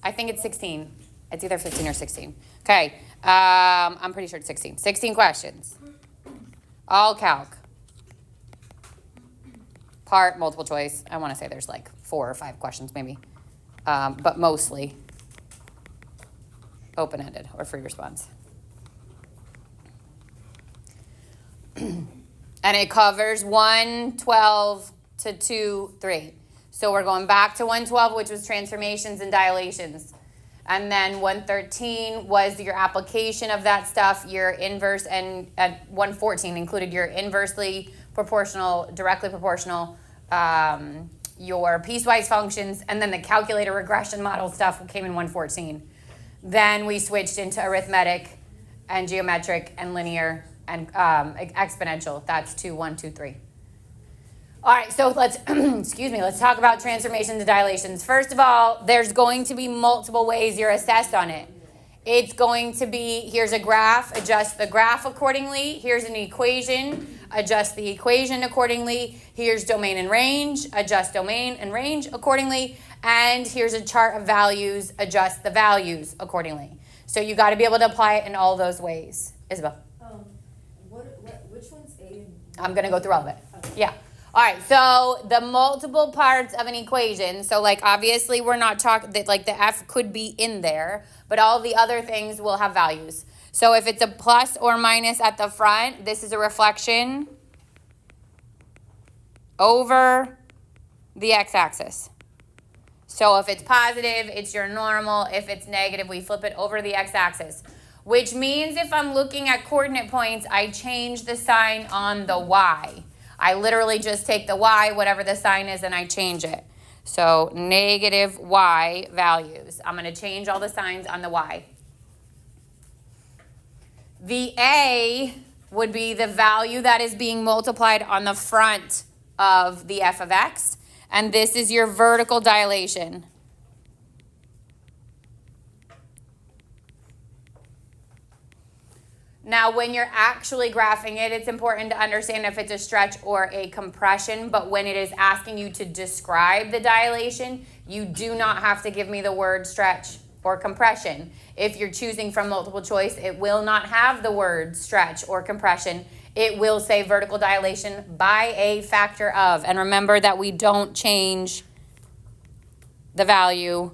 I think it's 16. It's either 15 or 16. Okay. I'm pretty sure it's 16. 16 questions. All calc. Part, multiple choice. I want to say there's like 4 or 5 questions maybe. But mostly open-ended or free response. And it covers 112 to 2-3. So we're going back to 112, which was transformations and dilations. And then 113 was your application of that stuff, your inverse, and 114 included your inversely proportional, directly proportional, your piecewise functions, and then the calculator regression model stuff came in 114. Then we switched into arithmetic and geometric and linear and exponential. That's 2, 1, 2, 3. All right, so let's, let's talk about transformations and dilations. First of all, there's going to be multiple ways you're assessed on it. It's going to be, here's a graph, adjust the graph accordingly. Here's an equation, adjust the equation accordingly. Here's domain and range, adjust domain and range accordingly. And here's a chart of values, adjust the values accordingly. So you got to be able to apply it in all those ways. Isabel? Which one's A? I'm going to go through all of it. Yeah. All right, so the multiple parts of an equation, so like obviously we're not talking, that like the F could be in there, but all the other things will have values. So if it's a plus or minus at the front, this is a reflection over the x-axis. So if it's positive, it's your normal. If it's negative, we flip it over the x-axis, which means if I'm looking at coordinate points, I change the sign on the y. I literally just take the y, whatever the sign is, and I change it. So negative y values. I'm going to change all the signs on the y. The a would be the value that is being multiplied on the front of the f of x. And this is your vertical dilation. Now, when you're actually graphing it, it's important to understand if it's a stretch or a compression, but when it is asking you to describe the dilation, you do not have to give me the word stretch or compression. If you're choosing from multiple choice, it will not have the word stretch or compression. It will say vertical dilation by a factor of. And remember that we don't change the value.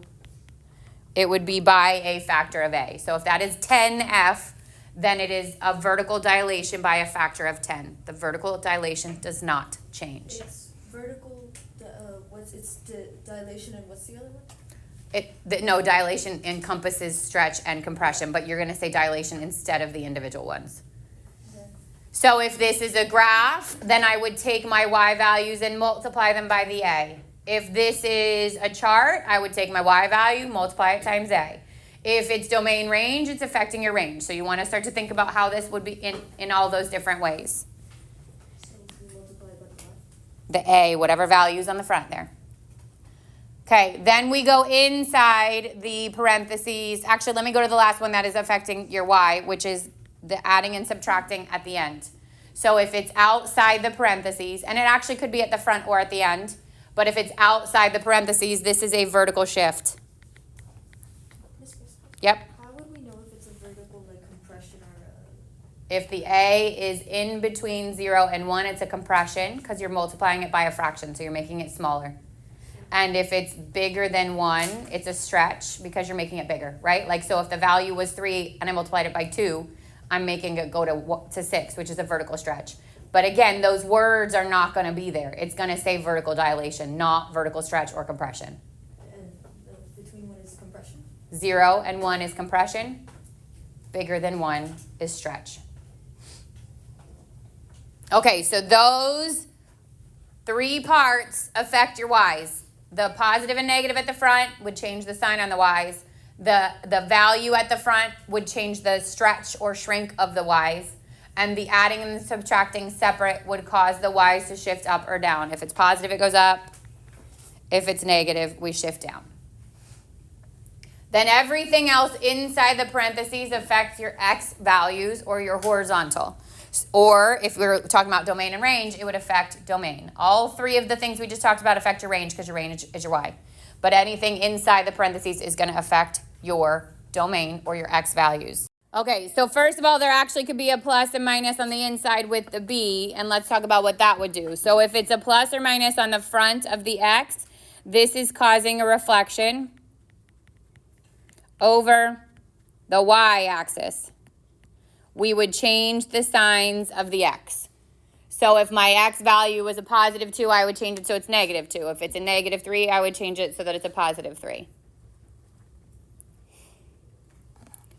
It would be by a factor of A. So if that is 10F, then it is a vertical dilation by a factor of 10. The vertical dilation does not change. It's vertical, it's the dilation, and what's the other one? No, dilation encompasses stretch and compression, but you're going to say dilation instead of the individual ones. Okay. So if this is a graph, then I would take my y values and multiply them by the A. If this is a chart, I would take my y value, multiply it times A. If it's domain range, it's affecting your range. So you want to start to think about how this would be in all those different ways. So we multiply by what? The A, whatever value is on the front there. Okay, then we go inside the parentheses. Actually, let me go to the last one that is affecting your y, which is the adding and subtracting at the end. So if it's outside the parentheses, and it actually could be at the front or at the end, but if it's outside the parentheses, this is a vertical shift. Yep. How would we know if it's a vertical, like compression or If the A is in between 0 and 1, it's a compression because you're multiplying it by a fraction, so you're making it smaller. And if it's bigger than 1, it's a stretch because you're making it bigger, right? Like, so if the value was 3 and I multiplied it by 2, I'm making it go to 6, which is a vertical stretch. But again, those words are not going to be there. It's going to say vertical dilation, not vertical stretch or compression. And between 1 is compression? 0 and 1 is compression. Bigger than 1 is stretch. Okay, so those 3 parts affect your y's. The positive and negative at the front would change the sign on the y's. The value at the front would change the stretch or shrink of the y's. And the adding and the subtracting separate would cause the y's to shift up or down. If it's positive, it goes up. If it's negative, we shift down. Then everything else inside the parentheses affects your x values or your horizontal. Or if we were talking about domain and range, it would affect domain. All 3 of the things we just talked about affect your range because your range is your y. but anything inside the parentheses is going to affect your domain or your x values. Okay, so first of all, there actually could be a plus and minus on the inside with the b, and let's talk about what that would do. So if it's a plus or minus on the front of the x, this is causing a reflection over the y-axis. We would change the signs of the x. So if my x value was a positive 2, I would change it so it's negative 2. If it's a negative 3, I would change it so that it's a positive 3.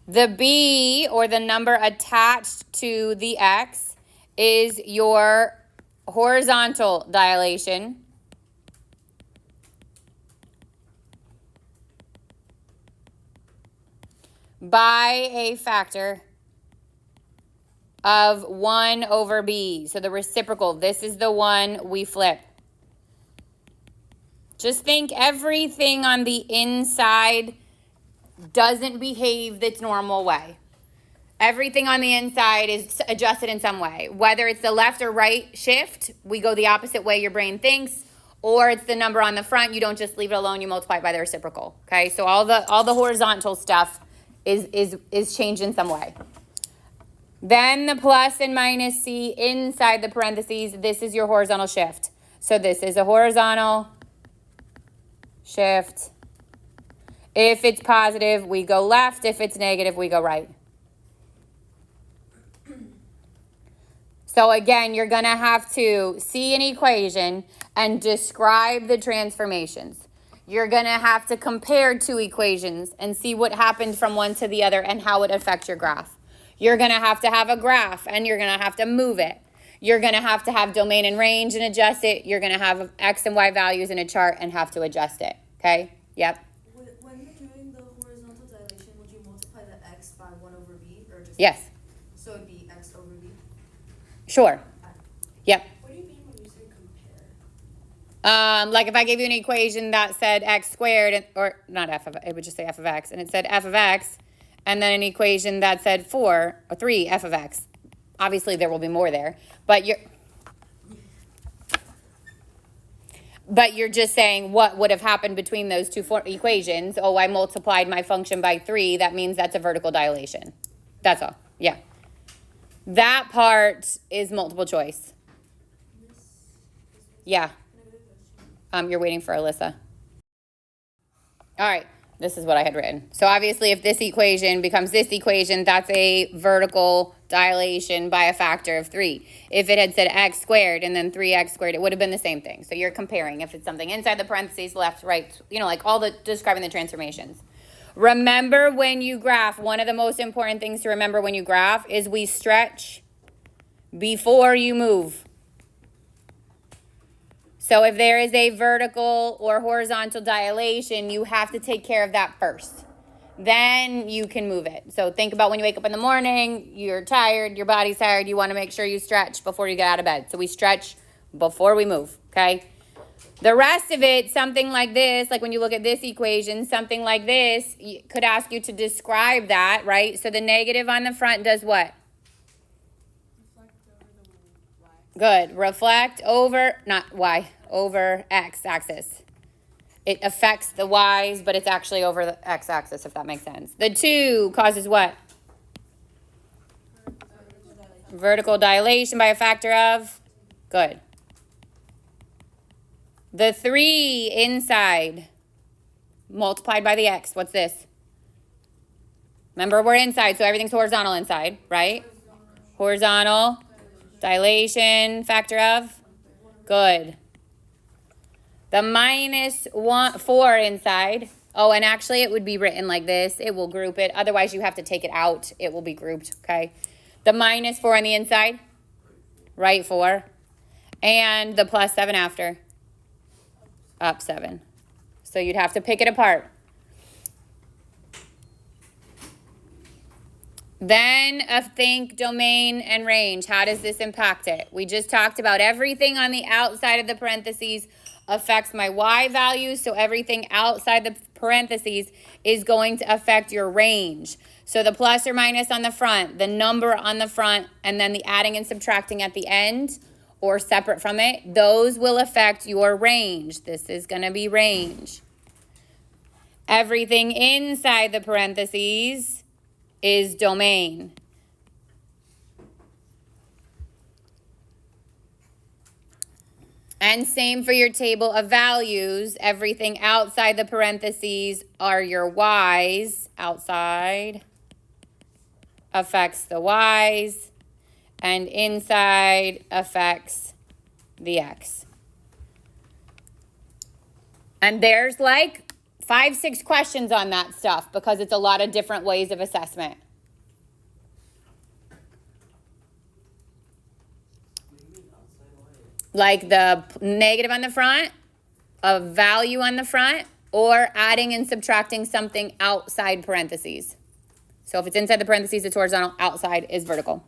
The b, or the number attached to the x, is your horizontal dilation by a factor of 1 over b. So the reciprocal, this is the one we flip. Just think everything on the inside doesn't behave its normal way. Everything on the inside is adjusted in some way. Whether it's the left or right shift, we go the opposite way your brain thinks, or it's the number on the front, you don't just leave it alone, you multiply it by the reciprocal. Okay, so all the horizontal stuff is changed in some way. Then the plus and minus c inside the parentheses, this is your horizontal shift. So this is a horizontal shift. If it's positive, we go left. If it's negative, we go right. So again, you're going to have to see an equation and describe the transformations. You're going to have to compare two equations and see what happened from one to the other and how it affects your graph. You're going to have a graph, and you're going to have to move it. You're going to have domain and range and adjust it. You're going to have x and y values in a chart and have to adjust it. Okay? Yep. When you're doing the horizontal dilation, would you multiply the x by 1 over b? Or just Yes. So it'd be x over b? Sure. Yep. What do you mean when you say compare? Like if I gave you an equation that said x squared, or not f of, it would just say f of x, and it said f of x, and then an equation that said 4 or 3 f of x. Obviously, there will be more there, but you're just saying what would have happened between those two equations. Oh, I multiplied my function by 3. That means that's a vertical dilation. That's all. Yeah. That part is multiple choice. Yeah. You're waiting for Alyssa. All right. This is what I had written. So obviously, if this equation becomes this equation, that's a vertical dilation by a factor of 3. If it had said x squared and then 3x squared, it would have been the same thing. So you're comparing if it's something inside the parentheses, left, right, like all the describing the transformations. Remember when you graph, one of the most important things to remember when you graph is we stretch before you move. So if there is a vertical or horizontal dilation, you have to take care of that first. Then you can move it. So think about when you wake up in the morning, you're tired, your body's tired, you want to make sure you stretch before you get out of bed. So we stretch before we move, okay? The rest of it, something like this, like when you look at this equation, something like this, could ask you to describe that, right? So the negative on the front does what? Good. Reflect over, not y, over x-axis. It affects the y's, but it's actually over the x-axis, if that makes sense. The 2 causes what? Vertical dilation by a factor of? Good. The 3 inside multiplied by the x. What's this? Remember, we're inside, so everything's horizontal inside, right? Horizontal dilation, factor of? Good. The minus 4 inside. Oh, and actually it would be written like this. It will group it. Otherwise, you have to take it out. It will be grouped, okay? The minus 4 on the inside. Right 4. And the plus 7 after. Up 7. So you'd have to pick it apart. Then think domain and range. How does this impact it? We just talked about everything on the outside of the parentheses affects my y values. So everything outside the parentheses is going to affect your range. So the plus or minus on the front, the number on the front, and then the adding and subtracting at the end or separate from it, those will affect your range. This is going to be range. Everything inside the parentheses is domain. And same for your table of values. Everything outside the parentheses are your y's. Outside affects the y's. And inside affects the x. And there's like 5, 6 questions on that stuff because it's a lot of different ways of assessment. Like the negative on the front, a value on the front, or adding and subtracting something outside parentheses. So if it's inside the parentheses, it's horizontal, outside is vertical.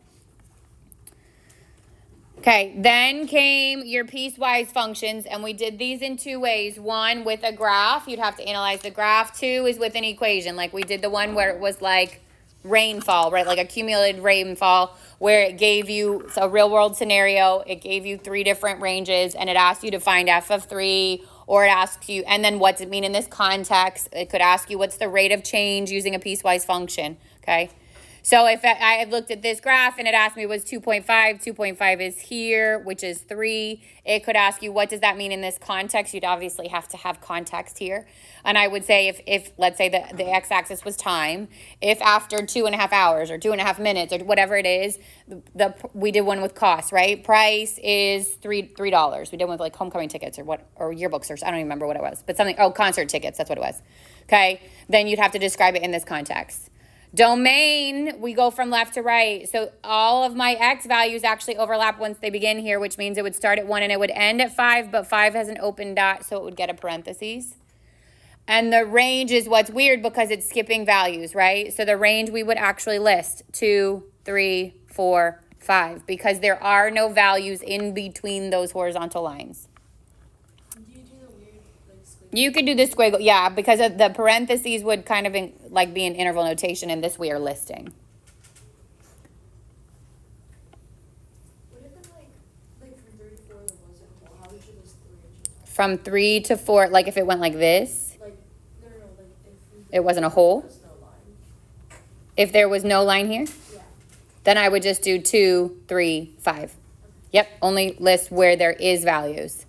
Okay, then came your piecewise functions, and we did these in 2 ways. 1, with a graph. You'd have to analyze the graph. 2 is with an equation, like we did the one where it was like rainfall, right? Like accumulated rainfall, where it gave you a real world scenario. It gave you 3 different ranges, and it asked you to find f of 3, or it asks you, and then what's it mean in this context? It could ask you what's the rate of change using a piecewise function, okay? So if I had looked at this graph and it asked me was 2.5, 2.5 is here, which is 3. It could ask you, what does that mean in this context? You'd obviously have to have context here. And I would say if let's say the x-axis was time, if after 2.5 hours or 2.5 minutes or whatever it is, we did one with cost, right? Price is $3. We did one with like homecoming tickets or yearbooks, or I don't even remember what it was, but something, concert tickets, that's what it was. Okay, then you'd have to describe it in this context. Domain, we go from left to right. So all of my x values actually overlap once they begin here, which means it would start at 1 and it would end at 5, but 5 has an open dot, so it would get a parentheses. And the range is what's weird because it's skipping values, right? So the range we would actually list 2, 3, 4, 5, because there are no values in between those horizontal lines. You could do the squiggle, yeah, because of the parentheses would kind of be an interval notation in this we are listing. What if it like from 3 to 4 there wasn't a hole? How would you list 3 inches? From 3 to 4, like if it went like this, Like, no, like if it wasn't a hole. there's no line. If there was no line here, Yeah. then I would just do 2, 3, 5. Yep, only list where there is values.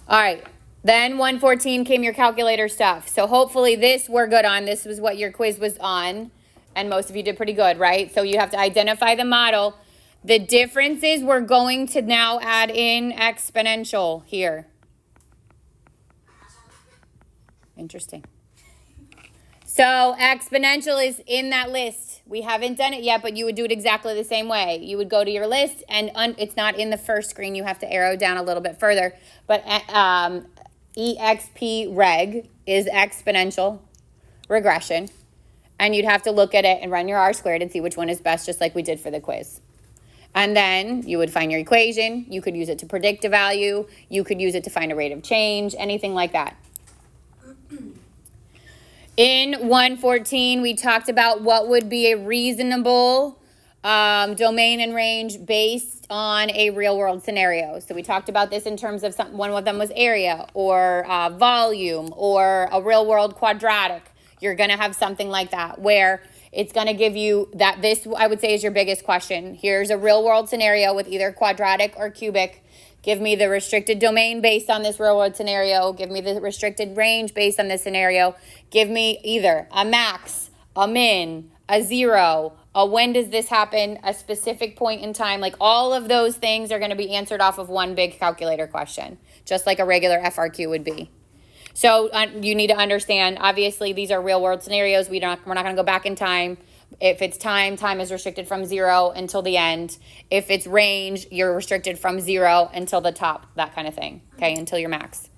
All right, then 114 came your calculator stuff. So hopefully this we're good on. This was what your quiz was on, and most of you did pretty good, right? So you have to identify the model. The difference is we're going to now add in exponential here. Interesting. So exponential is in that list. We haven't done it yet, but you would do it exactly the same way. You would go to your list, and it's not in the first screen. You have to arrow down a little bit further. But EXP reg is exponential regression. And you'd have to look at it and run your R squared and see which one is best, just like we did for the quiz. And then you would find your equation. You could use it to predict a value. You could use it to find a rate of change, anything like that. In 114, we talked about what would be a reasonable domain and range based on a real world scenario. So we talked about this in terms of one of them was area or volume or a real world quadratic. You're going to have something like that where it's going to give you that. This, I would say, is your biggest question. Here's a real world scenario with either quadratic or cubic. Give me the restricted domain based on this real world scenario. Give me the restricted range based on this scenario. Give me either a max, a min, a 0, a when does this happen, a specific point in time. Like all of those things are going to be answered off of one big calculator question, just like a regular FRQ would be. So you need to understand, obviously, these are real world scenarios. We're not going to go back in time. If it's time, time is restricted from 0 until the end. If it's range, you're restricted from 0 until the top, that kind of thing, okay, until your max.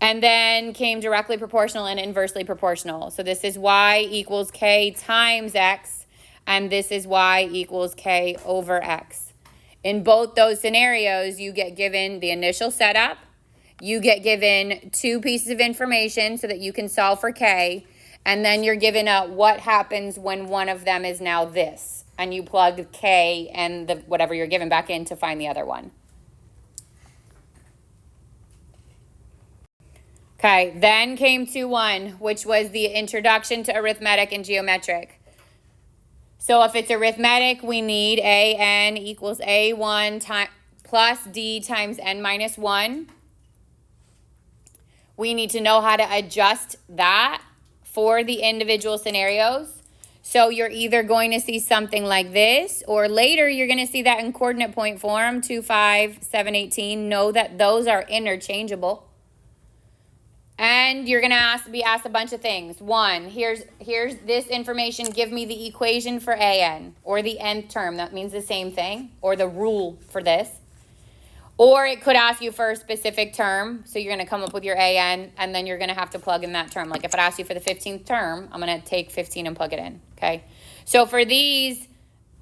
And then came directly proportional and inversely proportional. So this is y equals k times x, and this is y equals k over x. In both those scenarios, you get given the initial setup. You get given 2 pieces of information so that you can solve for k. And then you're given a what happens when one of them is now this. And you plug k and whatever you're given back in to find the other one. Okay, then came 2-1, which was the introduction to arithmetic and geometric. So if it's arithmetic, we need AN equals A1 plus D times N minus 1. We need to know how to adjust that for the individual scenarios. So you're either going to see something like this, or later you're going to see that in coordinate point form, 2, 5, 7, 18. Know that those are interchangeable. And you're going to be asked a bunch of things. One, here's this information. Give me the equation for AN, or the nth term. That means the same thing, or the rule for this. Or it could ask you for a specific term. So you're going to come up with your AN, and then you're going to have to plug in that term. Like if it asks you for the 15th term, I'm going to take 15 and plug it in. Okay. So for these,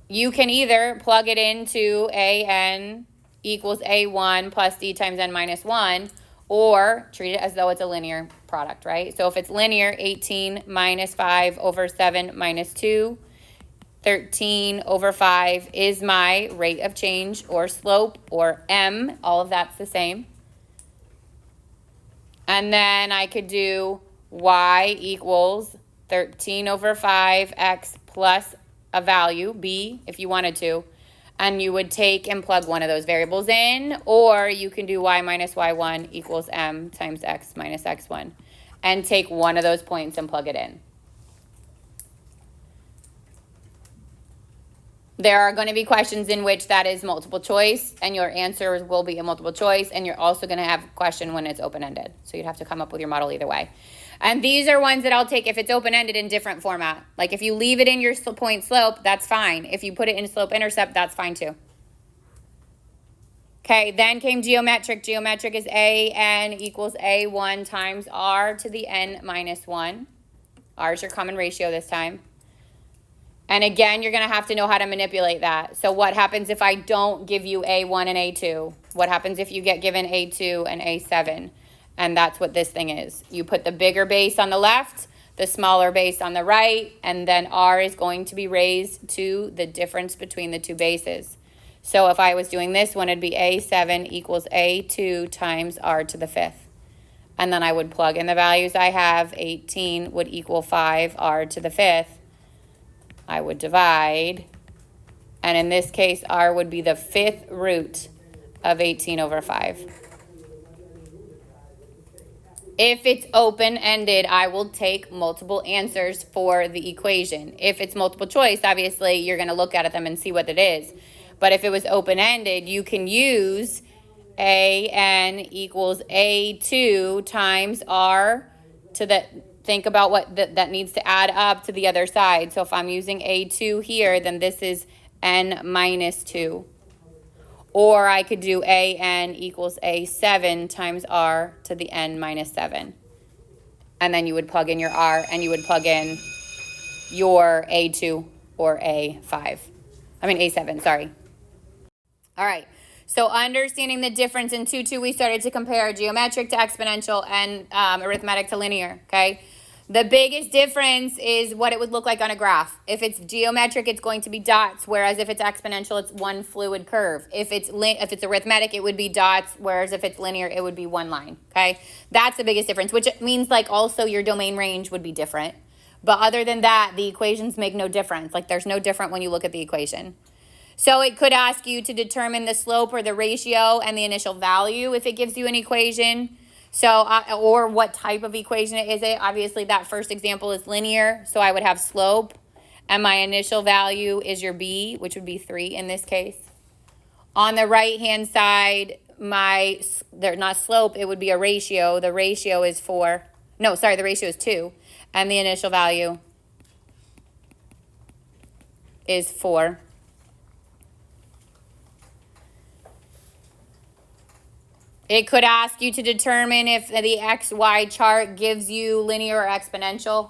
you can either plug it into AN equals A1 plus D times N minus 1, or treat it as though it's a linear product, right? So if it's linear, 18 minus 5 over 7 minus 2, 13 over 5 is my rate of change or slope or M. All of that's the same. And then I could do y equals 13 over 5x plus a value, b, if you wanted to. And you would take and plug one of those variables in, or you can do y minus y1 equals m times x minus x1 and take one of those points and plug it in. There are going to be questions in which that is multiple choice, and your answer will be a multiple choice, and you're also going to have a question when it's open-ended. So you'd have to come up with your model either way. And these are ones that I'll take if it's open-ended in different format. Like if you leave it in your point slope, that's fine. If you put it in slope intercept, that's fine too. Okay, then came geometric. Geometric is AN equals A1 times R to the N minus 1. R is your common ratio this time. And again, you're going to have to know how to manipulate that. So what happens if I don't give you A1 and A2? What happens if you get given A2 and A7? And that's what this thing is. You put the bigger base on the left, the smaller base on the right, and then R is going to be raised to the difference between the two bases. So if I was doing this one, it'd be A7 equals A2 times R to the 5th. And then I would plug in the values I have. 18 would equal 5 R to the 5th. I would divide, and in this case, R would be the 5th root of 18 over 5. If it's open-ended, I will take multiple answers for the equation. If it's multiple choice, obviously, you're going to look at them and see what it is. But if it was open-ended, you can use AN equals A2 times R to the... Think about what that needs to add up to the other side. So if I'm using A2 here, then this is N minus 2. Or I could do AN equals A7 times R to the N minus 7. And then you would plug in your R, and you would plug in your A2 or A7, sorry. All right. So understanding the difference in 2, we started to compare geometric to exponential and arithmetic to linear, okay? The biggest difference is what it would look like on a graph. If it's geometric, it's going to be dots, whereas if it's exponential, it's one fluid curve. If it's arithmetic, it would be dots, whereas if it's linear, it would be one line, okay? That's the biggest difference, which means like also your domain range would be different. But other than that, the equations make no difference. Like there's no different when you look at the equation. So it could ask you to determine the slope or the ratio and the initial value if it gives you an equation. So, or what type of equation is it? Obviously, that first example is linear, so I would have slope, and my initial value is your b, which would be 3 in this case. On the right-hand side, not slope, it would be a ratio. The ratio is 4. No, sorry, the ratio is 2, and the initial value is 4. It could ask you to determine if the XY chart gives you linear or exponential.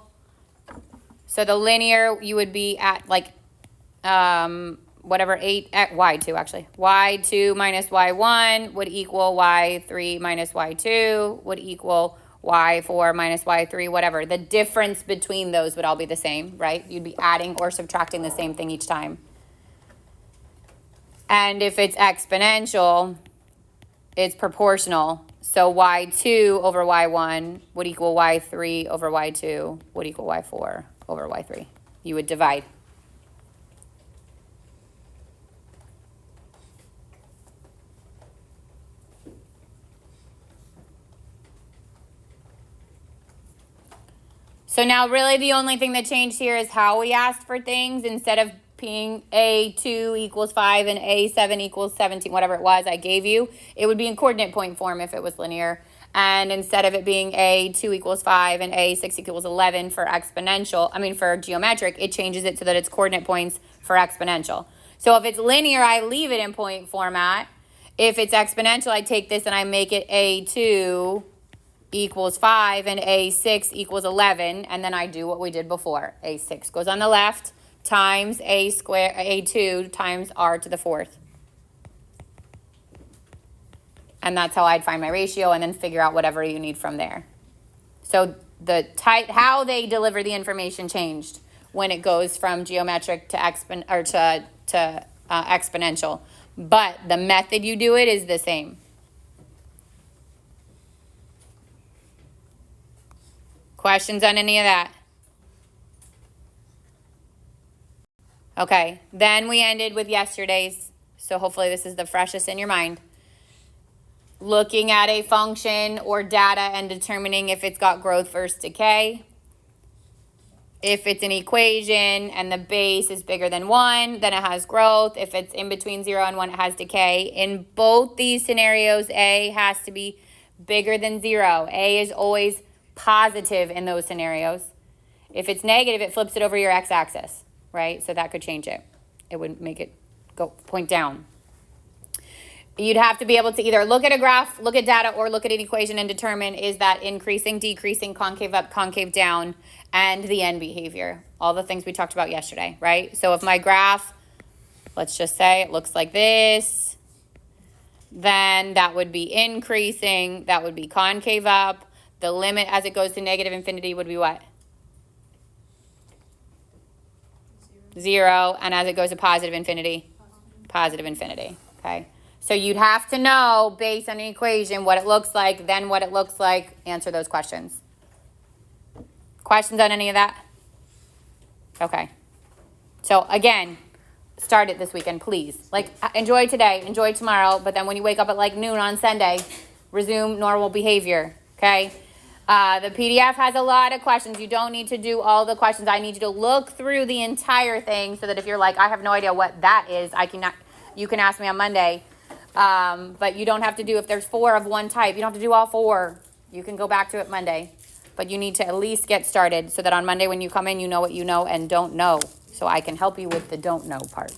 So the linear, you would be at like whatever 8, y2 actually. y2 minus y1 would equal y3 minus y2 would equal y4 minus y3, whatever. The difference between those would all be the same, right? You'd be adding or subtracting the same thing each time. And if it's exponential, it's proportional. So y2 over y1 would equal y3 over y2 would equal y4 over y3. You would divide. So now really the only thing that changed here is how we asked for things. Instead of being A2 equals 5 and A7 equals 17, whatever it was I gave you, it would be in coordinate point form if it was linear. And instead of it being A2 equals 5 and A6 equals 11 for for geometric, it changes it so that it's coordinate points for exponential. So if it's linear, I leave it in point format. If it's exponential, I take this and I make it A2 equals 5 and A6 equals 11, and then I do what we did before. A6 goes on the left times A2 times r to the 4th. And that's how I'd find my ratio and then figure out whatever you need from there. So how they deliver the information changed when it goes from geometric to exponential. But the method you do it is the same. Questions on any of that? Okay, then we ended with yesterday's, so hopefully this is the freshest in your mind. Looking at a function or data and determining if it's got growth versus decay. If it's an equation and the base is bigger than 1, then it has growth. If it's in between 0 and 1, it has decay. In both these scenarios, A has to be bigger than 0. A is always positive in those scenarios. If it's negative, it flips it over your x-axis, right? So that could change it. It would make it point down. You'd have to be able to either look at a graph, look at data, or look at an equation and determine is that increasing, decreasing, concave up, concave down, and the end behavior. All the things we talked about yesterday, right? So if my graph, let's just say it looks like this, then that would be increasing, that would be concave up. The limit as it goes to negative infinity would be what? 0. And as it goes to positive infinity? Positive infinity, okay? So you'd have to know, based on the equation, what it looks like, then what it looks like, answer those questions. Questions on any of that? Okay. So again, start it this weekend, please. Like, enjoy today, enjoy tomorrow, but then when you wake up at like noon on Sunday, resume normal behavior, okay? The PDF has a lot of questions. You don't need to do all the questions. I need you to look through the entire thing so that if you're like, I have no idea what that is, you can ask me on Monday. But you don't have to do, if there's 4 of one type, you don't have to do all 4. You can go back to it Monday. But you need to at least get started so that on Monday when you come in, you know what you know and don't know. So I can help you with the don't know part.